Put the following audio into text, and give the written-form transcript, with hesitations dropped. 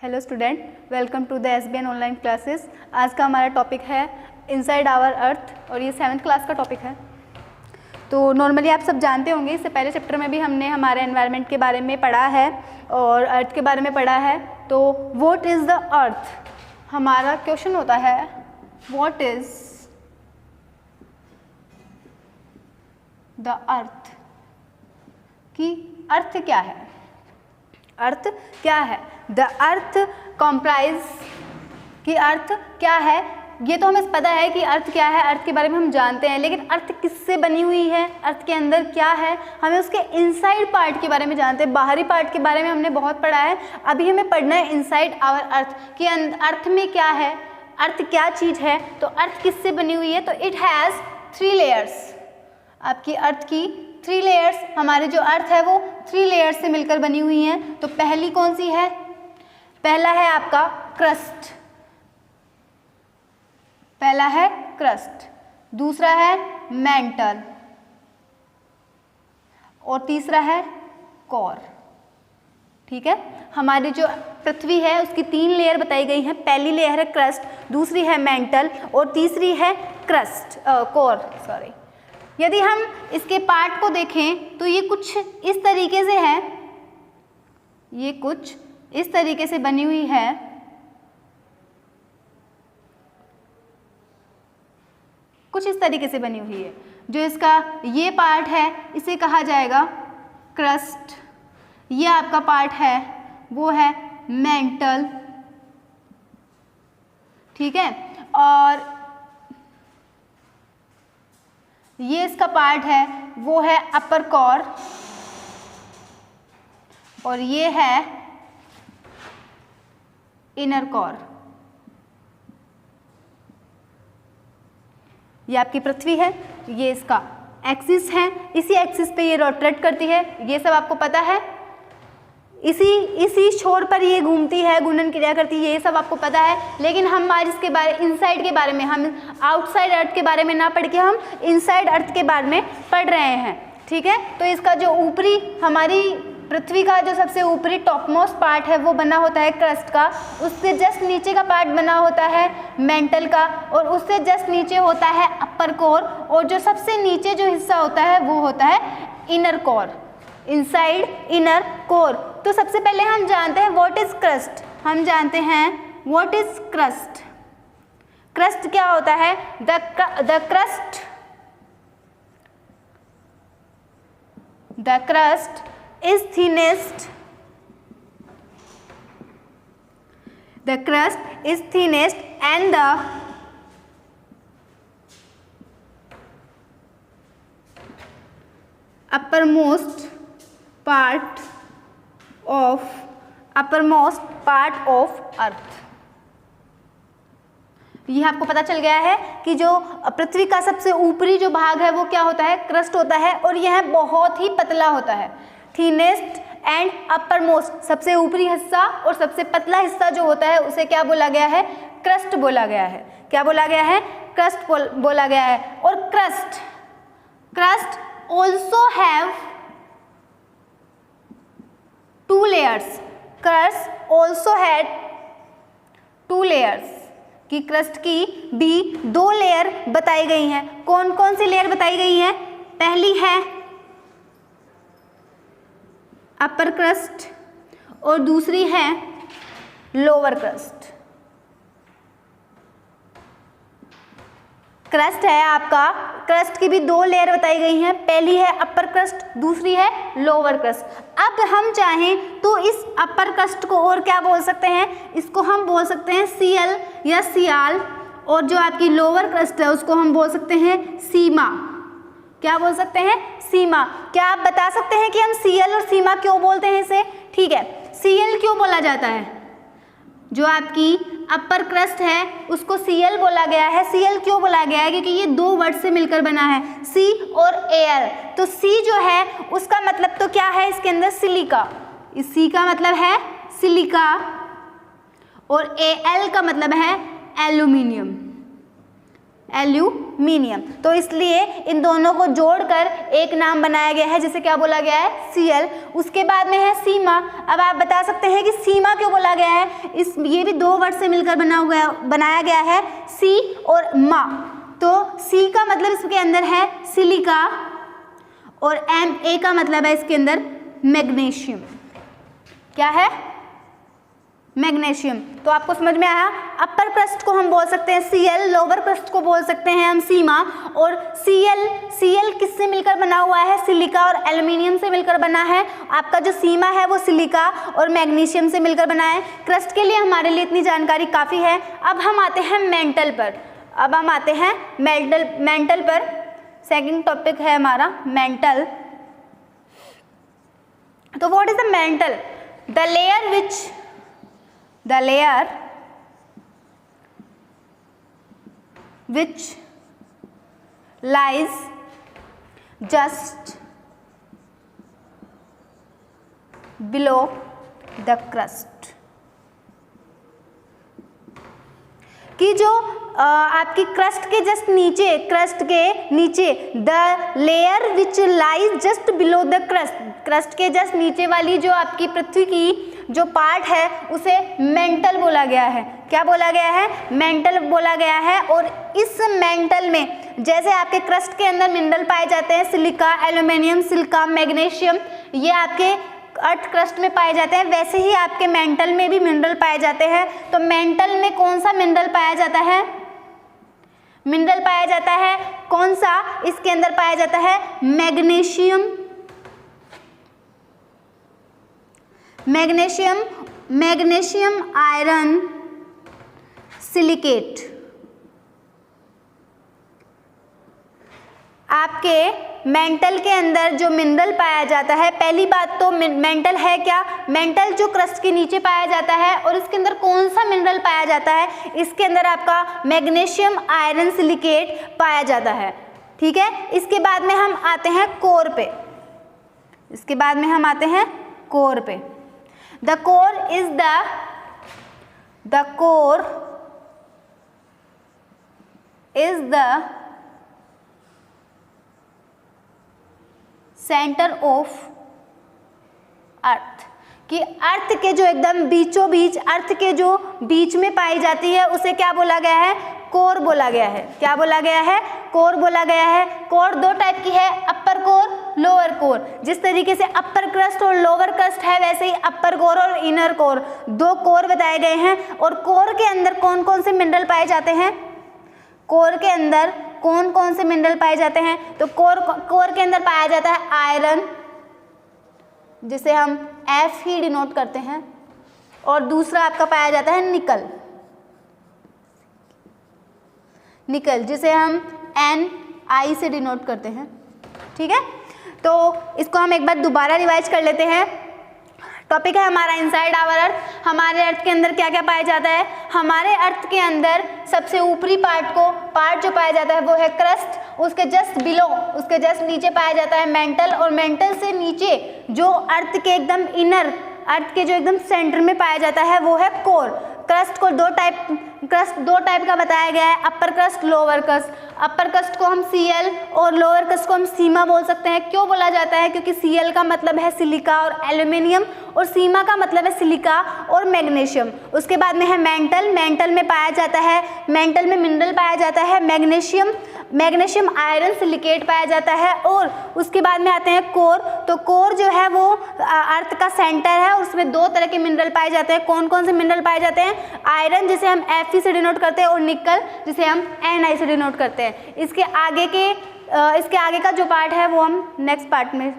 Hello student, welcome to the SBN online classes. आज का हमारा टॉपिक है इनसाइड आवर अर्थ और ये 7th क्लास का टॉपिक है। तो नॉर्मली आप सब जानते होंगे, इससे पहले चैप्टर में भी हमने हमारे एनवायरनमेंट के बारे में पढ़ा है और अर्थ के बारे में पढ़ा है। तो व्हाट इज़ द अर्थ, हमारा क्वेश्चन होता है व्हाट इज़ द अर्थ, कि अर्थ क्या है, अर्थ क्या है। द अर्थ कॉम्प्राइज, कि अर्थ क्या है, ये तो हमें पता है कि अर्थ क्या है, अर्थ के बारे में हम जानते हैं, लेकिन अर्थ किससे बनी हुई है, अर्थ के अंदर क्या है, हमें उसके इनसाइड पार्ट के बारे में जानते हैं। बाहरी पार्ट के बारे में हमने बहुत पढ़ा है, अभी हमें पढ़ना है इनसाइड आवर अर्थ कि अर्थ में क्या है, अर्थ क्या चीज़ है। तो अर्थ किससे बनी हुई है, तो इट हैज़ 3 लेयर्स। आपकी अर्थ की 3 लेयर्स, हमारे जो अर्थ है वो 3 लेयर्स से मिलकर बनी हुई हैं। तो पहली कौन सी है, पहला है आपका क्रस्ट, पहला है क्रस्ट, दूसरा है मेंटल और तीसरा है कोर। ठीक है, हमारी जो पृथ्वी है उसकी 3 लेयर बताई गई हैं। पहली लेयर है क्रस्ट, दूसरी है मेंटल और तीसरी है कोर। सॉरी, यदि हम इसके पार्ट को देखें तो ये कुछ इस तरीके से है, ये कुछ इस तरीके से बनी हुई है। कुछ इस तरीके से बनी हुई है। जो इसका ये पार्ट है इसे कहा जाएगा क्रस्ट, ये आपका पार्ट है वो है मेंटल। ठीक है, और ये इसका पार्ट है वो है अपर कोर और ये है इनर कोर। ये आपकी पृथ्वी है, ये इसका एक्सिस है, इसी एक्सिस पे ये रोटेट करती है, ये सब आपको पता है। इसी छोर पर ये घूमती है, घूर्णन क्रिया करती है, ये सब आपको पता है। लेकिन हम आज इसके बारे इनसाइड के बारे में, हम आउटसाइड अर्थ के बारे में ना पढ़ के हम इनसाइड अर्थ के बारे में पढ़ रहे हैं। ठीक है, तो इसका जो ऊपरी, हमारी पृथ्वी का जो सबसे ऊपरी टॉप मोस्ट पार्ट है वो बना होता है क्रस्ट का, उससे जस्ट नीचे का पार्ट बना होता है मेंटल का और उससे जस्ट नीचे होता है अपर कोर और जो सबसे नीचे जो हिस्सा होता है वो होता है inner core, inside inner core. तो सबसे पहले हम जानते हैं व्हाट इज क्रस्ट, हम जानते हैं व्हाट इज क्रस्ट। क्रस्ट क्या होता है, the crust is thinnest, the crust is thinnest and the uppermost part of earth। ये आपको पता चल गया है कि जो पृथ्वी का सबसे ऊपरी जो भाग है वो क्या होता है, क्रस्ट होता है और यह बहुत ही पतला होता है। थिनेस्ट एंड अपर मोस्ट, सबसे ऊपरी हिस्सा और सबसे पतला हिस्सा जो होता है उसे क्या बोला गया है, क्रस्ट बोला गया है। क्या बोला गया है, क्रस्ट बोला गया है। और crust also have 2 layers, crust also had 2 layers, कि क्रस्ट की भी 2 लेयर बताई गई हैं। कौन कौन सी लेयर बताई गई हैं, पहली है अपर क्रस्ट और दूसरी है लोअर क्रस्ट। क्रस्ट है आपका, क्रस्ट की भी 2 लेयर बताई गई हैं, पहली है अपर क्रस्ट, दूसरी है लोअर क्रस्ट। अब हम चाहें तो इस अपर क्रस्ट को और क्या बोल सकते हैं, इसको हम बोल सकते हैं सीयल या सियाल, और जो आपकी लोअर क्रस्ट है उसको हम बोल सकते हैं सीमा। क्या बोल सकते हैं, सीमा। क्या आप बता सकते हैं कि हम सीएल और सीमा क्यों बोलते हैं इसे? ठीक है, सीएल क्यों बोला जाता है, जो आपकी अपर क्रस्ट है उसको सीएल बोला गया है। सीएल क्यों बोला गया है, क्योंकि ये 2 वर्ड से मिलकर बना है, सी और एल। तो सी जो है उसका मतलब तो क्या है, इसके अंदर सिलिका, इस सी का मतलब है सिलिका और एल का मतलब है एल्यूमिनियम। एल्यूमिनियम। तो इसलिए इन दोनों को जोड़कर एक नाम बनाया गया है जिसे क्या बोला गया है, Cl। उसके बाद में है सीमा। अब आप बता सकते हैं कि सीमा क्यों बोला गया है, ये भी दो वर्ड से मिलकर बनाया गया है, सी और मा। तो सी का मतलब इसके अंदर है सिलिका और ए का मतलब है इसके अंदर मैग्नीशियम। क्या है, मैग्नीशियम। तो आपको समझ में आया। अपर क्रस्ट को हम बोल सकते हैं Cl, लोअर क्रस्ट को बोल सकते हैं हम सीमा। और Cl किससे मिलकर बना हुआ है, सिलिका और एल्युमिनियम से मिलकर बना है। आपका जो सीमा है वो सिलिका और मैग्नीशियम से मिलकर बना है। क्रस्ट के लिए हमारे लिए इतनी जानकारी काफ़ी है। अब हम आते हैं मेंटल पर। मेंटल पर सेकंड टॉपिक है हमारा मेंटल। तो what is the mental? The layer which lies just below the crust। कि जो आपकी क्रस्ट के जस्ट नीचे, क्रस्ट के नीचे, the layer which lies just below the crust के जस्ट नीचे वाली जो आपकी पृथ्वी की जो पार्ट है उसे मेंटल बोला गया है। क्या बोला गया है, मेंटल बोला गया है। और इस मेंटल में जैसे आपके क्रस्ट के अंदर मिनरल पाए जाते हैं, सिलिका, एल्युमिनियम, सिलिका, मैग्नीशियम, ये आपके अर्थ क्रस्ट में पाए जाते हैं, वैसे ही आपके मेंटल में भी मिनरल पाए जाते हैं। तो मेंटल में कौन सा मिनरल पाया जाता है, मिनरल पाया जाता है कौन सा, इसके अंदर पाया जाता है मैग्नीशियम आयरन सिलिकेट। आपके मेंटल के अंदर जो मिनरल पाया जाता है, पहली बात तो मेंटल है क्या, मेंटल जो क्रस्ट के नीचे पाया जाता है। और इसके अंदर कौन सा मिनरल पाया जाता है, इसके अंदर आपका मैग्नीशियम आयरन सिलिकेट पाया जाता है। ठीक है, इसके बाद में हम आते हैं कोर पे। The core is the centre of earth. कि अर्थ के जो एकदम बीचों बीच, अर्थ के जो बीच में पाई जाती है उसे क्या बोला गया है, कोर बोला गया है। क्या बोला गया है, कोर बोला गया है। कोर दो टाइप की है, अपर कोर, लोअर कोर। जिस तरीके से अपर क्रस्ट और लोअर क्रस्ट है, वैसे ही अपर कोर और इनर कोर, दो कोर बताए गए हैं। और कोर के अंदर कौन कौन से मिनरल पाए जाते हैं, कोर के अंदर कौन कौन से मिनरल पाए जाते हैं, तो कोर के अंदर पाया जाता है आयरन, जिसे हम F ही डिनोट करते हैं। और दूसरा आपका पाया जाता है निकल, जिसे हम Ni से डिनोट करते हैं। ठीक है, तो इसको हम एक बार दोबारा रिवाइज कर लेते हैं। टॉपिक है हमारा इनसाइड आवर अर्थ। हमारे अर्थ के अंदर क्या क्या पाया जाता है, हमारे अर्थ के अंदर सबसे ऊपरी पार्ट जो पाया जाता है वो है क्रस्ट। उसके जस्ट बिलो, उसके जस्ट नीचे पाया जाता है मेंटल। और मेंटल से नीचे जो अर्थ के एकदम इनर, अर्थ के जो एकदम सेंटर में पाया जाता है वो है कोर। क्रस्ट को दो टाइप का बताया गया है, अपर क्रस्ट, लोअर क्रस्ट। अपर क्रस्ट को हम Cl और लोअर क्रस्ट को हम सीमा बोल सकते हैं। क्यों बोला जाता है, क्योंकि Cl का मतलब है सिलिका और एल्युमिनियम, और सीमा का मतलब है सिलिका और मैग्नीशियम। उसके बाद में है मेंटल में पाया जाता है, मेंटल में मिनरल पाया जाता है मैग्नीशियम आयरन सिलिकेट पाया जाता है। और उसके बाद में आते हैं कोर। तो कोर जो है वो अर्थ का सेंटर है, उसमें दो तरह के मिनरल पाए जाते हैं। कौन कौन से मिनरल पाए जाते हैं, आयरन जिसे हम Fe से डिनोट करते हैं, और निकल जिसे हम Ni से डिनोट करते हैं। इसके आगे का जो पार्ट है वो हम नेक्स्ट पार्ट में